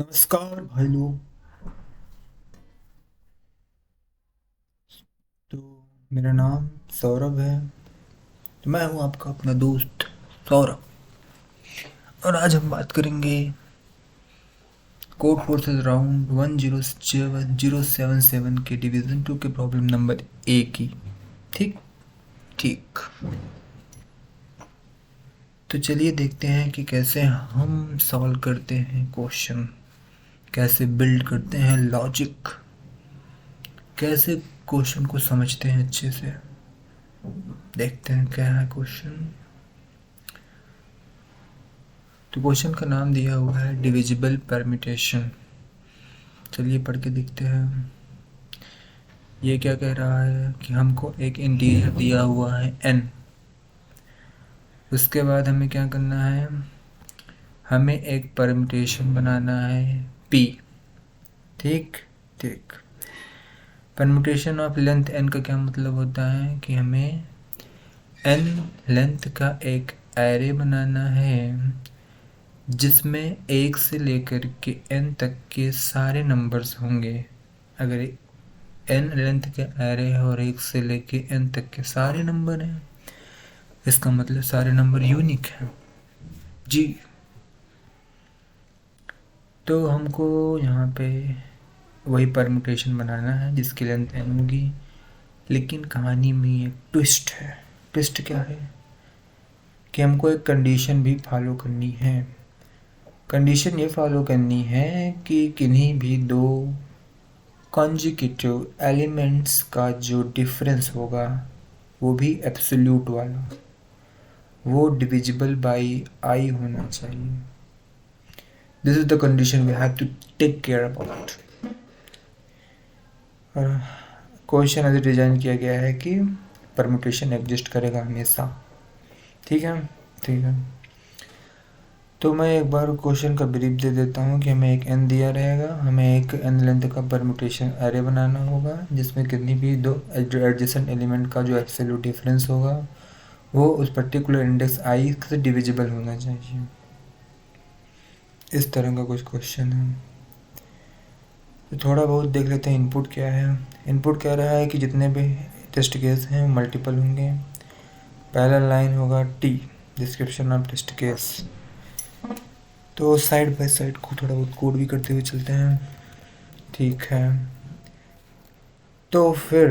नमस्कार भाई लोग। तो मेरा नाम सौरभ है। तो मैं हूँ आपका अपना दोस्त सौरभ। और आज हम बात करेंगे कोड फोर्सेस राउंड 107077 के डिवीज़न 2 के प्रॉब्लम नंबर ए की। ठीक ठीक। तो चलिए देखते हैं कि कैसे हम सॉल्व करते हैं क्वेश्चन, कैसे बिल्ड करते हैं लॉजिक, कैसे क्वेश्चन को समझते हैं अच्छे से। देखते हैं क्या है क्वेश्चन। तो क्वेश्चन का नाम दिया हुआ है डिविजिबल परम्यूटेशन। चलिए पढ़ के देखते हैं। ये क्या कह रहा है कि हमको एक इंटीजर दिया हुआ है n। उसके बाद हमें क्या करना है, हमें एक परम्यूटेशन बनाना है p। ठीक ठीक। परम्यूटेशन ऑफ लेंथ n का क्या मतलब होता है कि हमें n लेंथ का एक एरे बनाना है जिसमें 1 से लेकर के n तक के सारे नंबर्स होंगे। अगर n लेंथ का एरे है और 1 से लेके n तक के सारे नंबर हैं, इसका मतलब सारे नंबर यूनिक हैं जी। तो हमको यहाँ पे वही परम्यूटेशन बनाना है जिसकी लेंथ n होगी। लेकिन कहानी में एक ट्विस्ट है। ट्विस्ट क्या है कि हमको एक कंडीशन भी फॉलो करनी है। कंडीशन ये फॉलो करनी है कि किन्हीं भी दो कॉन्जिक्यूटिव एलिमेंट्स का जो डिफरेंस होगा वो भी एब्सोल्यूट वाला, वो डिविजिबल बाई आई होना चाहिए। This is the condition we have to take care about. और क्वेश्चन ऐसे डिजाइन किया गया है कि परम्यूटेशन एग्जिस्ट करेगा हमेशा। ठीक है ठीक है। तो मैं एक बार क्वेश्चन का ब्रीफ दे देता हूँ कि हमें एक n दिया रहेगा, हमें एक n लेंथ का परम्यूटेशन एरे बनाना होगा जिसमें कितनी भी दो एडजेसेंट एलिमेंट का जो एब्सोल्यूट डिफरेंस होगा वो उस पर्टिकुलर इंडेक्स i से डिविजिबल होना चाहिए। इस तरह का कुछ क्वेश्चन है। तो थोड़ा बहुत देख लेते हैं इनपुट क्या है। इनपुट कह रहा है कि जितने भी टेस्ट केस हैं मल्टीपल होंगे। पहला लाइन होगा T, description of test case. तो साइड बाय साइड को थोड़ा बहुत कोड भी करते हुए चलते हैं। ठीक है। तो फिर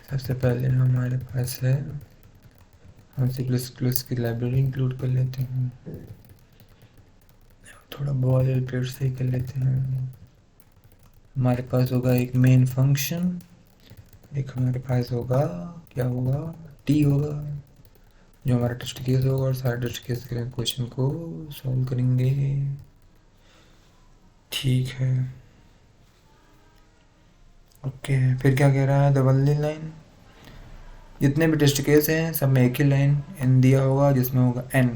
सबसे पहले हमारे पास है, हम सी प्लस प्लस की लाइब्रेरी इंक्लूड कर लेते हैं। थोड़ा बॉयल पेड़ से ही कर लेते हैं। हमारे पास होगा एक मेन फंक्शन, एक हमारे पास होगा क्या होगा, टी होगा जो हमारा टेस्ट केस होगा और सारे टेस्ट केस के लिए क्वेश्चन को सॉल्व करेंगे। ठीक है ओके। फिर क्या कह रहा है, डबल लाइन, जितने भी टेस्ट केस हैं सब में एक ही लाइन n दिया होगा जिसमें होगा n,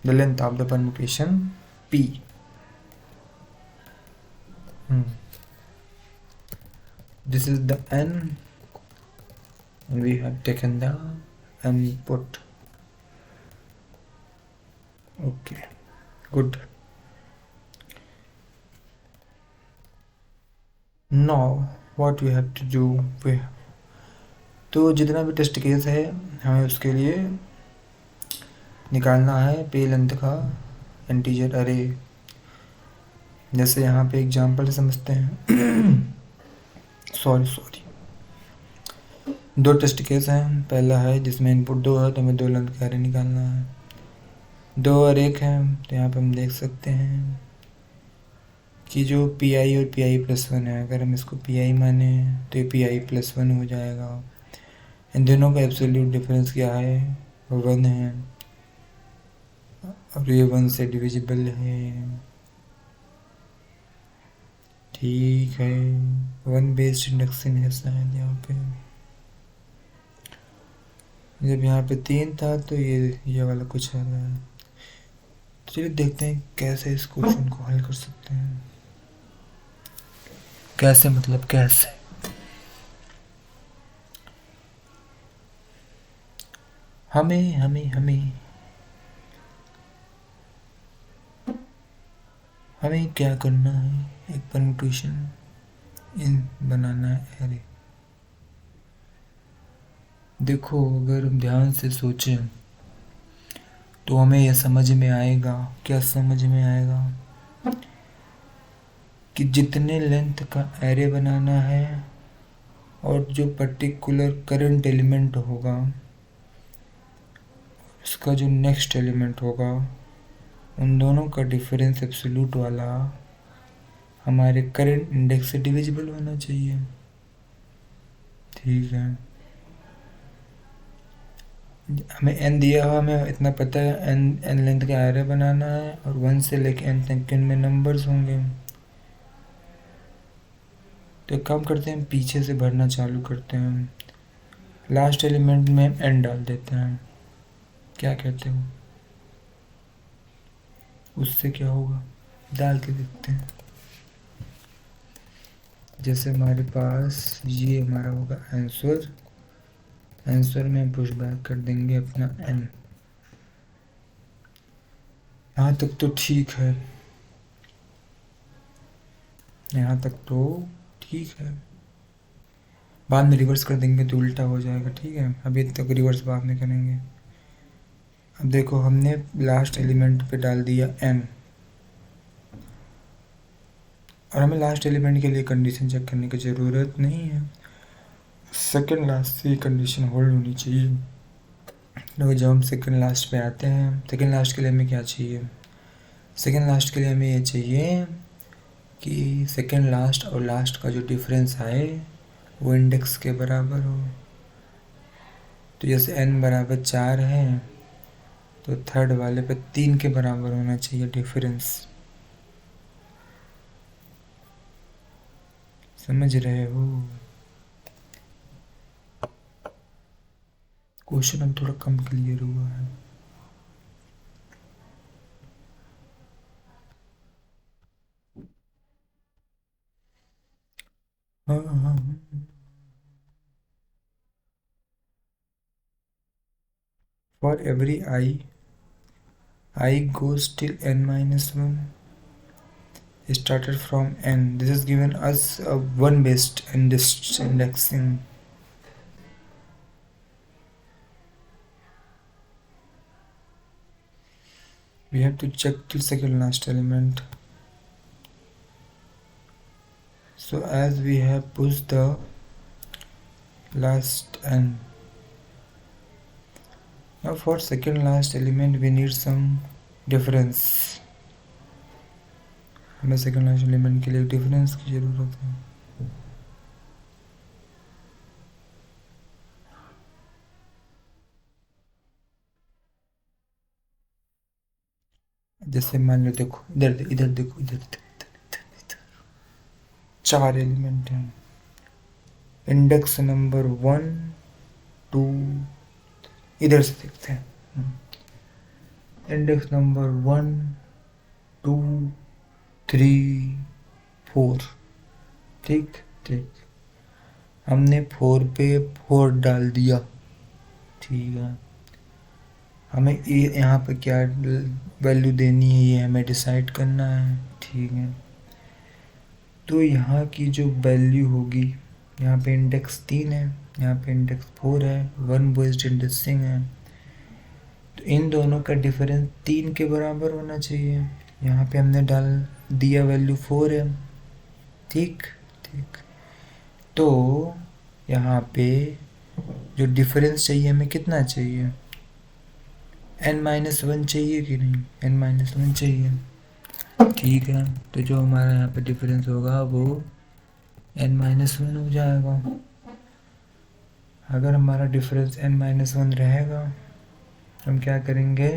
the length of the permutation p। This is the n and we have taken the input. Okay, good. Now what we have to do, we तो जितना भी टेस्ट केस है हमें उसके लिए निकालना है पे लेंथ का इंटीजर अरे। जैसे यहाँ पे एग्जांपल समझते हैं। सॉरी, दो टेस्ट केस हैं। पहला है जिसमें इनपुट 2 है तो हमें 2 लेंथ का अरे निकालना है। 2 और 1 है तो यहाँ पे हम देख सकते हैं कि जो पी आई और पी आई प्लस वन है, अगर हम इसको पी आई माने तो ये पी आई प्लस वन हो जाएगा। इन दोनों का एब्सोल्यूट डिफरेंस क्या है, 1 है और ये 1 से डिविजिबल है। ठीक है, 1 बेस्ड इंडक्शन है शायद यहाँ पे। जब यहाँ पे 3 था तो ये वाला कुछ आ रहा है। तो चलिए देखते हैं कैसे इस क्वेश्चन को हल कर सकते हैं। कैसे मतलब कैसे। हमें हमें क्या करना है, एक परम्यूटेशन इन बनाना है एरे। देखो अगर हम ध्यान से सोचें तो हमें यह समझ में आएगा, क्या समझ में आएगा, कि जितने लेंथ का एरे बनाना है और जो पर्टिकुलर करंट एलिमेंट होगा उसका जो नेक्स्ट एलिमेंट होगा, उन दोनों का डिफरेंस एब्सोल्यूट वाला हमारे करंट इंडेक्स से डिविजिबल होना चाहिए। ठीक है, हमें n दिया हुआ, हमें इतना पता है n लेंथ का एरे बनाना है और 1 से लेके n तक इनमें नंबर्स होंगे। तो एक काम करते हैं, पीछे से भरना चालू करते हैं। लास्ट एलिमेंट में n डाल देते हैं, क्या कहते हो, उससे क्या होगा, डाल के देखते हैं। जैसे हमारे पास ये हमारा होगा आंसर, आंसर में पुश बैक कर देंगे अपना n। यहाँ तक तो ठीक है, यहाँ तक तो ठीक है। बाद में रिवर्स कर देंगे तो उल्टा हो जाएगा, ठीक है, अभी तक रिवर्स बाद में करेंगे। अब देखो हमने लास्ट एलिमेंट पे डाल दिया n और हमें लास्ट एलिमेंट के लिए कंडीशन चेक करने की ज़रूरत नहीं है, सेकंड लास्ट से कंडीशन होल्ड होनी चाहिए। तो जब हम सेकंड लास्ट पे आते हैं, सेकंड लास्ट के लिए हमें क्या चाहिए, सेकंड लास्ट के लिए हमें ये चाहिए कि सेकंड लास्ट और लास्ट का जो डिफरेंस आए वो इंडेक्स के बराबर हो। तो जैसे n बराबर 4 है तो थर्ड वाले पे 3 के बराबर होना चाहिए डिफरेंस। समझ रहे हो, क्वेश्चन अब थोड़ा कम क्लियर हुआ है। हाँ, for every I goes till n-1 started from n. This is given us a 1 based indexing. We have to check till second last element. So as we have pushed the last n, now for second last element we need some difference. हमें second last element के लिए difference की ज़रूरत है। जैसे मान लो, देखो इधर इधर देखो, इधर 4 एलिमेंट हैं, इंडेक्स नंबर 1 2, इधर से देखते हैं, इंडेक्स नंबर 1 2 3 4। ठीक ठीक, हमने 4 पे 4 डाल दिया, ठीक है। हमें यहाँ पे क्या वैल्यू देनी है ये हमें डिसाइड करना है, ठीक है। तो यहाँ की जो वैल्यू होगी, यहाँ पे इंडेक्स 3 है, यहाँ पे इंडेक्स 4 है, 1 बेस्ड इंडेक्सिंग है, तो इन दोनों का डिफरेंस 3 के बराबर होना चाहिए। यहाँ पे हमने डाल दिया वैल्यू 4 है, ठीक ठीक। तो यहाँ पे जो डिफरेंस चाहिए हमें कितना चाहिए, n-1 चाहिए कि नहीं, n-1 चाहिए, ठीक है। तो जो हमारा यहाँ पे डिफरेंस होगा वो n-1 हो जाएगा। अगर हमारा डिफरेंस n-1 रहेगा तो हम क्या करेंगे,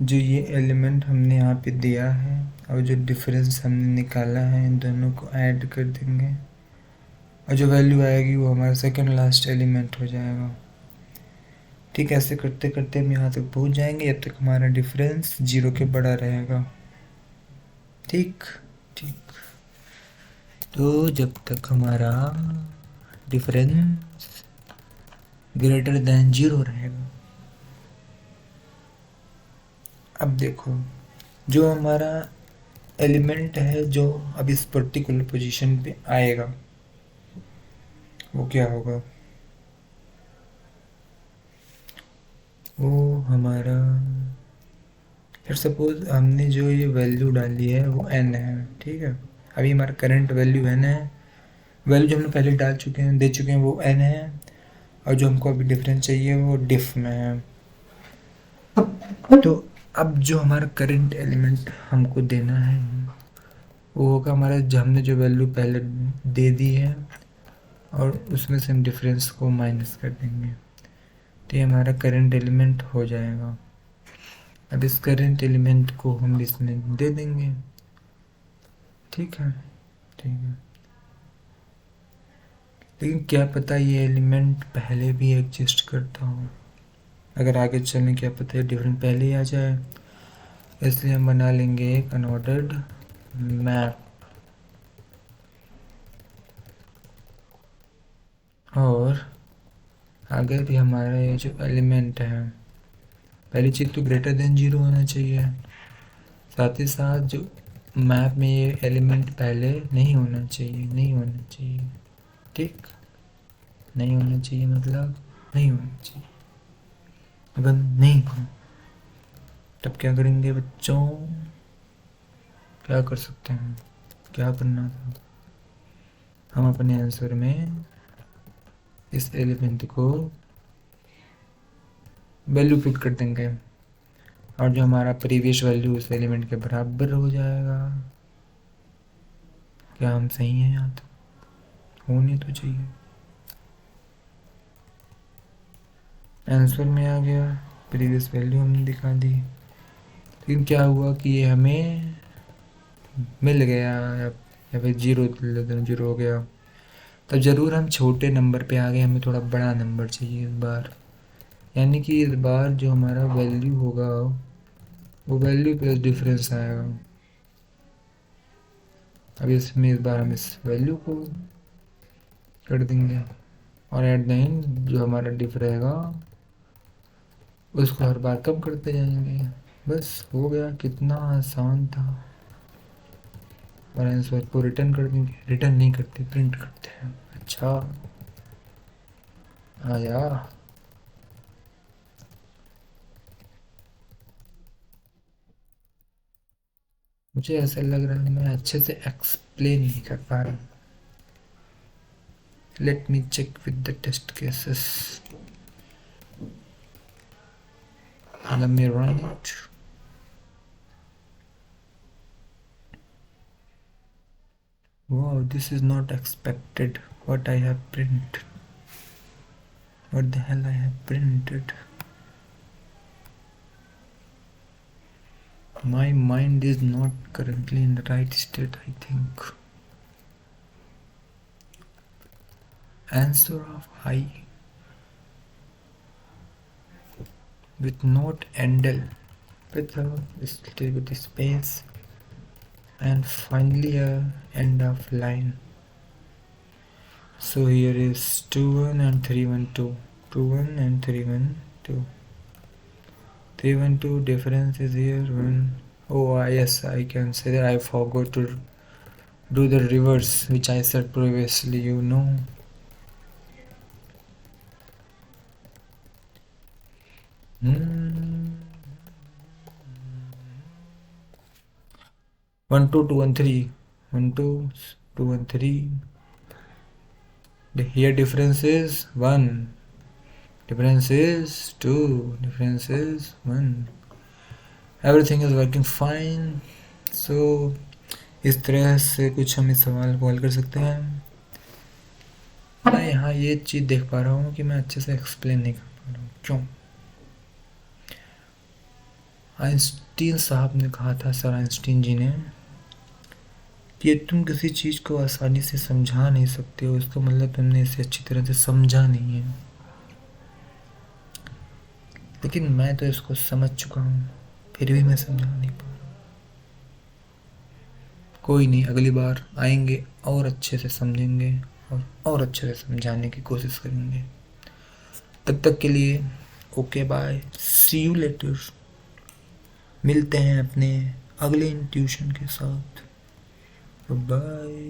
जो ये एलिमेंट हमने यहाँ पे दिया है और जो डिफरेंस हमने निकाला है, इन दोनों को ऐड कर देंगे और जो वैल्यू आएगी वो हमारा सेकंड लास्ट एलिमेंट हो जाएगा। ठीक, ऐसे करते करते हम यहाँ तक पहुँच जाएंगे जब तक हमारा डिफरेंस 0 के बड़ा रहेगा। ठीक ठीक, तो जब तक हमारा डिफरेंस ग्रेटर देन 0 रहेगा। अब देखो, जो हमारा एलिमेंट है जो अब इस पर्टिकुलर पोजीशन पे आएगा वो क्या होगा, वो हमारा, फिर सपोज हमने जो ये वैल्यू डाली है वो n है, ठीक है। अभी हमारा करंट वैल्यू n है, वैल्यू जो हमने पहले डाल चुके हैं, दे चुके हैं, वो n है, और जो हमको अभी डिफरेंस चाहिए वो डिफ में है। तो अब जो हमारा करंट एलिमेंट हमको देना है वो होगा हमारा, जो हमने जो वैल्यू पहले दे दी है और उसमें से हम डिफरेंस को माइनस कर देंगे, तो ये हमारा करंट एलिमेंट हो जाएगा। अब इस करंट एलिमेंट को हम इसमें दे देंगे, ठीक है, ठीक है। लेकिन क्या पता ये एलिमेंट पहले भी एग्जिस्ट करता हो, अगर आगे चलने क्या पता है डिफरेंट पहले ही आ जाए, इसलिए हम बना लेंगे एक अनऑर्डर्ड मैप। और आगे भी हमारा ये जो एलिमेंट है, पहली चीज़ तो ग्रेटर देन 0 होना चाहिए, साथ ही साथ जो मैप में ये एलिमेंट पहले नहीं होना चाहिए, नहीं होना चाहिए, ठीक, नहीं होना चाहिए मतलब नहीं होना चाहिए। अगर नहीं हो तब क्या करेंगे बच्चों, क्या कर सकते हैं, क्या करना था, हम अपने आंसर में इस एलिमेंट को वैल्यू फिट कर देंगे और जो हमारा प्रीवियस वैल्यू उस एलिमेंट के बराबर हो जाएगा। क्या हम सही हैं यहाँ, तो होने तो चाहिए, आंसर में आ गया, प्रीवियस वैल्यू हमने दिखा दी। लेकिन क्या हुआ कि ये हमें मिल गया या फिर जीरो जीरो हो गया, तब ज़रूर हम छोटे नंबर पे आ गए, हमें थोड़ा बड़ा नंबर चाहिए इस बार, यानी कि इस बार जो हमारा वैल्यू होगा वो वैल्यू प्लस डिफरेंस आएगा। अब इसमें इस बार हम इस वैल्यू को कर देंगे और एट द एंड जो हमारा डिफ रहेगा उसको हर बार कम करते जाएंगे, बस हो गया, कितना आसान था। और आंसर को रिटर्न कर देंगे, रिटर्न नहीं करते, प्रिंट करते हैं। अच्छा आया, मुझे ऐसा लग रहा है मैं अच्छे से एक्सप्लेन नहीं कर पा रहा। Let me check with the test cases, let me run it. Wow, this is not expected what I have printed. What the hell I have printed? My mind is not currently in the right state, I think. Answer of I with not endl with a little bit space and finally a end of line. So here is 2 1 and 3 1 2, 2 1 and 3 1 2, 3 1 2, difference is here 1. Oh yes, I can say that I forgot to do the reverse which I said previously, you know. One two two one three, 1 2 2 1 3. Here difference is 1, difference is 2, difference is 1. Everything is working fine. So इस तरह से कुछ हम इस सवाल को हल कर सकते हैं। मैं यहाँ ये चीज़ देख पा रहा हूँ कि मैं अच्छे से एक्सप्लेन नहीं कर पा रहा हूँ, क्यों? आइंस्टीन साहब ने कहा था, सर आइंस्टीन जी ने, कि तुम किसी चीज़ को आसानी से समझा नहीं सकते हो, इसका मतलब तुमने इसे अच्छी तरह से समझा नहीं है। लेकिन मैं तो इसको समझ चुका हूँ, फिर भी मैं समझा नहीं पा रहा। कोई नहीं, अगली बार आएंगे और अच्छे से समझेंगे और अच्छे से समझाने की कोशिश करेंगे। तब तक के लिए okay bye, see you later. मिलते हैं अपने अगले इंट्यूशन के साथ। बाय।